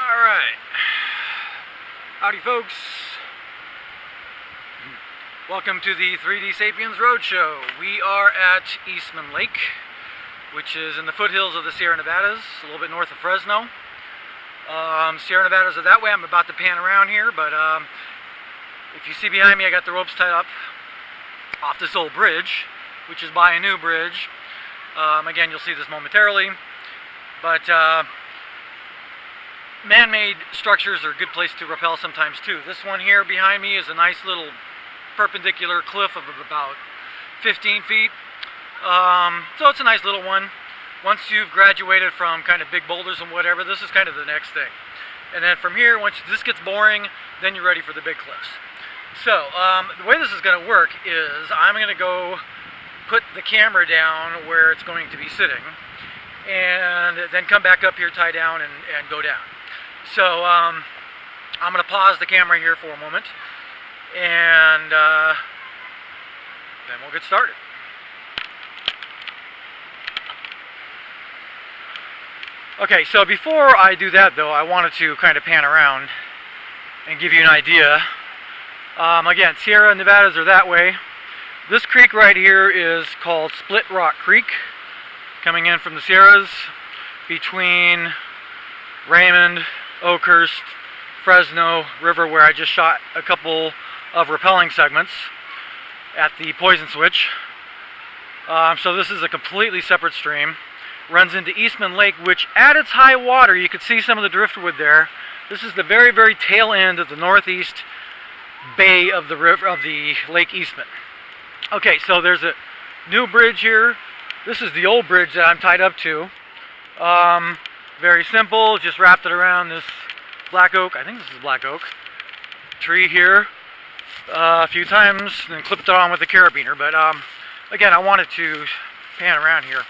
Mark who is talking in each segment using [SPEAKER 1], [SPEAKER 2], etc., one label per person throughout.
[SPEAKER 1] Alright, howdy folks, welcome to the 3D Sapiens Road Show. We are at Eastman Lake, which is in the foothills of the Sierra Nevadas, a little bit north of Fresno. Sierra Nevadas are that way. I'm about to pan around here, but if you see behind me, I got the ropes tied up off this old bridge, which is by a new bridge. Again, you'll see this momentarily, but man-made structures are a good place to rappel sometimes too. This one here behind me is a nice little perpendicular cliff of about 15 feet. So it's a nice little one. Once you've graduated from kind of big boulders and whatever, this is kind of the next thing. And then from here, once this gets boring, then you're ready for the big cliffs. So the way this is going to work is I'm going to go put the camera down where it's going to be sitting, and then come back up here, tie down, and go down. So I'm going to pause the camera here for a moment, and then we'll get started. Okay, so before I do that though, I wanted to kind of pan around and give you an idea. Again, Sierra Nevadas are that way. This creek right here is called Split Rock Creek, coming in from the Sierras between Raymond, Oakhurst, Fresno River, where I just shot a couple of rappelling segments at the Poison Switch. So this is a completely separate stream. Runs into Eastman Lake, which at its high water, you can see some of the driftwood there. This is the very, very tail end of the northeast bay of the river, of the Lake Eastman. Okay, so there's a new bridge here. This is the old bridge that I'm tied up to. Very simple, just wrapped it around this black oak, I think this is black oak, tree here a few times, and then clipped it on with a carabiner. But again, I wanted to pan around here.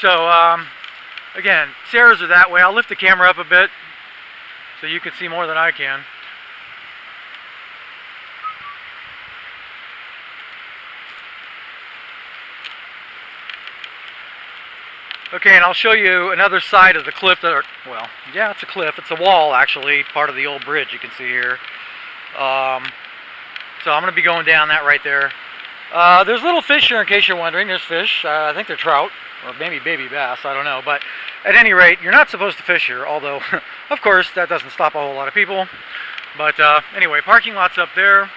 [SPEAKER 1] So again, Sierras are that way. I'll lift the camera up a bit so you can see more than I can. Okay, and I'll show you another side of the cliff that are, well, yeah, it's a cliff. It's a wall, actually, part of the old bridge you can see here. So I'm going to be going down that right there. There's little fish here, in case you're wondering. There's fish. I think they're trout, or maybe baby bass. I don't know. But at any rate, you're not supposed to fish here, although, of course, that doesn't stop a whole lot of people. But anyway, parking lot's up there.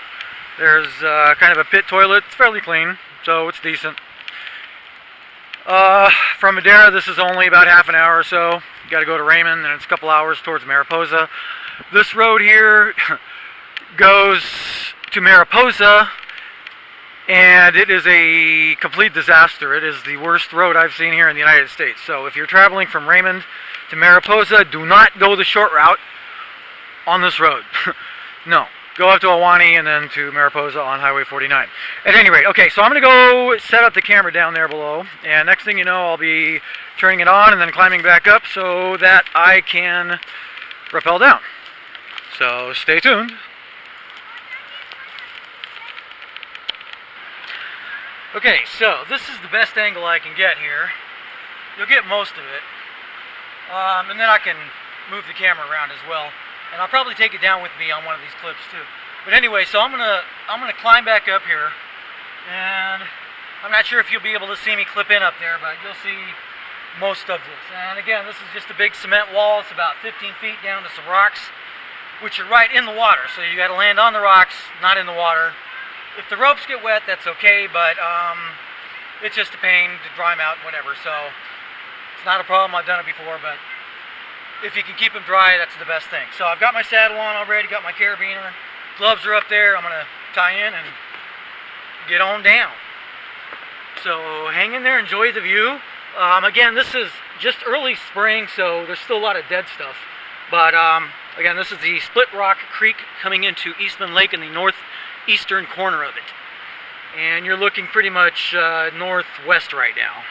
[SPEAKER 1] There's kind of a pit toilet. It's fairly clean, so it's decent. From Madera, this is only about half an hour or so. You got to go to Raymond, and it's a couple hours towards Mariposa. This road here goes to Mariposa, and it is a complete disaster. It is the worst road I've seen here in the United States. So if you're traveling from Raymond to Mariposa, do not go the short route on this road. No. Go up to Ahwahnee and then to Mariposa on Highway 49. At any rate, okay, so I'm going to go set up the camera down there below, and next thing you know, I'll be turning it on and then climbing back up so that I can rappel down. So stay tuned. Okay, so this is the best angle I can get here. You'll get most of it, and then I can move the camera around as well. And I'll probably take it down with me on one of these clips too. But anyway, so I'm gonna climb back up here, and I'm not sure if you'll be able to see me clip in up there, but you'll see most of this. And again, this is just a big cement wall. It's about 15 feet down to some rocks, which are right in the water. So you got to land on the rocks, not in the water. If the ropes get wet, that's okay, but it's just a pain to dry them out, whatever. So it's not a problem. I've done it before, but if you can keep them dry, that's the best thing. So I've got my saddle on already, got my carabiner, gloves are up there. I'm going to tie in and get on down. So hang in there, enjoy the view. Again, this is just early spring, so there's still a lot of dead stuff. But again, this is the Split Rock Creek coming into Eastman Lake in the northeastern corner of it. And you're looking pretty much northwest right now.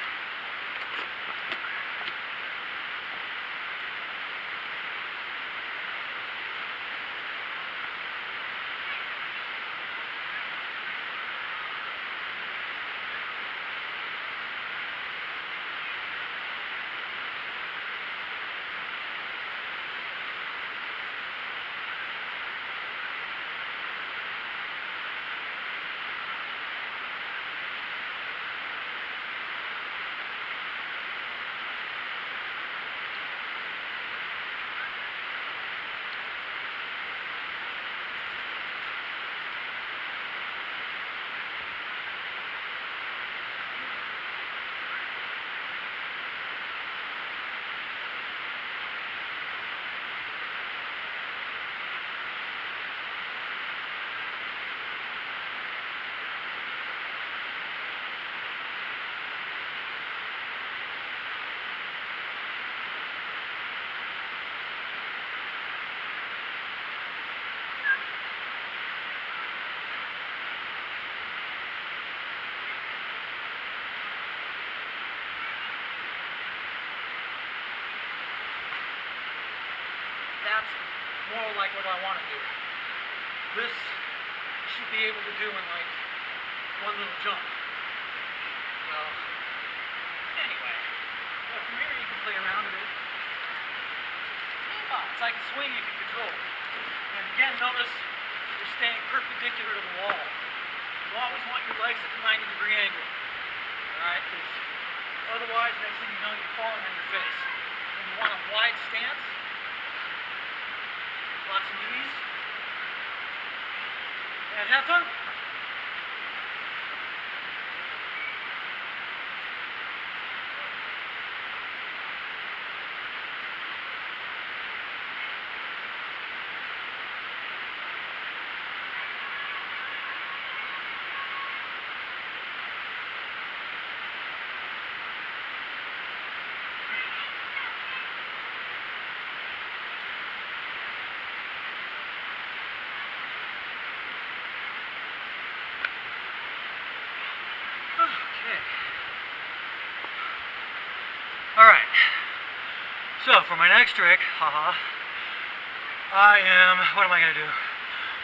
[SPEAKER 1] that's more like what I want to do. This should be able to do in like one little jump. So, anyway, from here you can play around with it. It's like a swing you can control. And again, notice you're staying perpendicular to the wall. You always want your legs at a 90-degree angle. Alright? Because otherwise, next thing you know, you're falling on your face. When you want a wide stance, lots of ease, and have fun. Alright, so for my next trick, what am I going to do?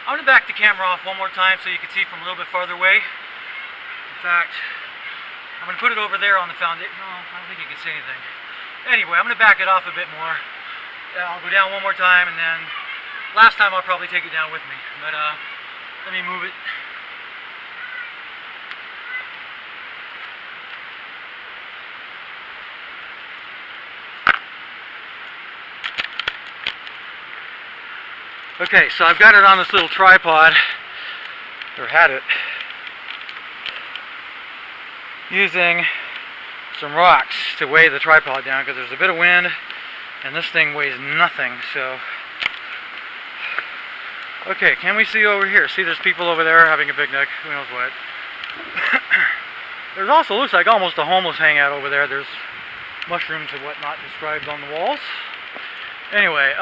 [SPEAKER 1] I'm going to back the camera off one more time so you can see from a little bit farther away. In fact, I'm going to put it over there on the foundation. No, I don't think you can see anything. Anyway, I'm going to back it off a bit more. I'll go down one more time, and then last time I'll probably take it down with me. But let me move it. Okay, so I've got it on this little tripod, or had it, using some rocks to weigh the tripod down because there's a bit of wind and this thing weighs nothing. So, okay, can we see over here? See, there's people over there having a picnic, who knows what. There's also, looks like almost a homeless hangout over there. There's mushrooms and whatnot described on the walls. Anyway,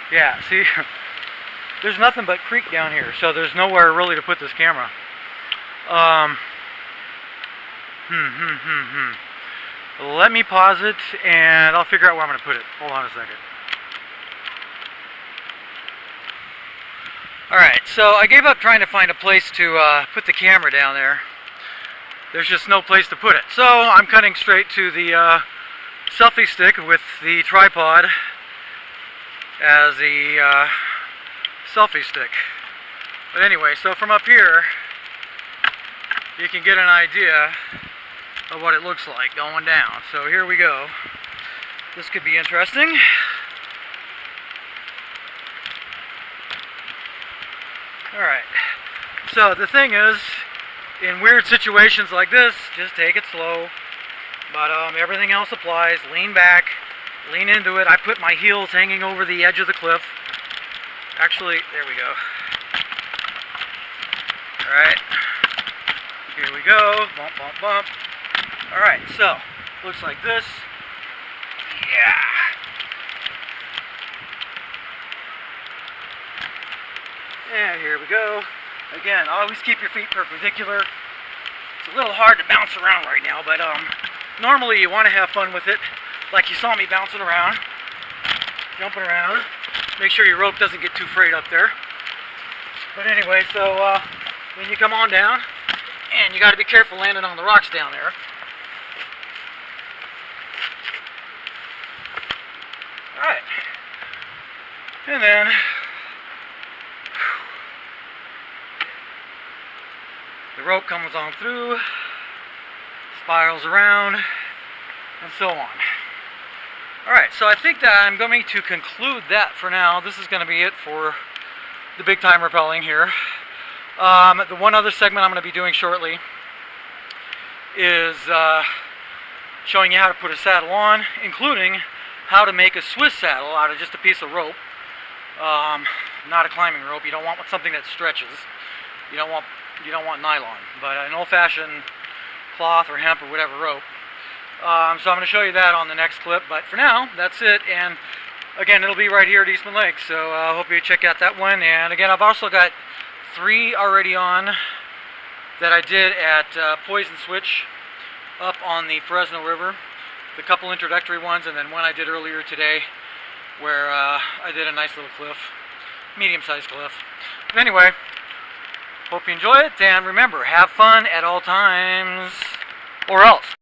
[SPEAKER 1] yeah, see, there's nothing but creek down here, so there's nowhere really to put this camera. Let me pause it, and I'll figure out where I'm going to put it. Hold on a second. Alright, so I gave up trying to find a place to put the camera down there. There's just no place to put it. So I'm cutting straight to the selfie stick with the tripod as the selfie stick. But anyway, so from up here you can get an idea of what it looks like going down. So here we go. This could be interesting. Alright, so the thing is, in weird situations like this, just take it slow. But everything else applies. Lean back. Lean into it. I put my heels hanging over the edge of the cliff. Actually, there we go. Alright. Here we go. Bump, bump, bump. Alright, so, looks like this. Yeah. And here we go. Again, always keep your feet perpendicular. It's a little hard to bounce around right now, but normally you want to have fun with it. Like you saw me bouncing around, jumping around. Make sure your rope doesn't get too frayed up there. But anyway, so when you come on down, and you got to be careful landing on the rocks down there. Alright. And then the rope comes on through, spirals around, and so on. Alright, so I think that I'm going to conclude that for now. This is going to be it for the big time rappelling here. The one other segment I'm going to be doing shortly is showing you how to put a saddle on, including how to make a Swiss saddle out of just a piece of rope. Not a climbing rope. You don't want something that stretches. You don't want nylon, but an old-fashioned cloth or hemp or whatever rope. So I'm going to show you that on the next clip, but for now, that's it. And again, it'll be right here at Eastman Lake, so I hope you check out that one. And again, I've also got 3 already on that I did at Poison Switch up on the Fresno River. the couple introductory ones, and then one I did earlier today where I did a nice little cliff, medium-sized cliff. But anyway, hope you enjoy it, and remember, have fun at all times, or else.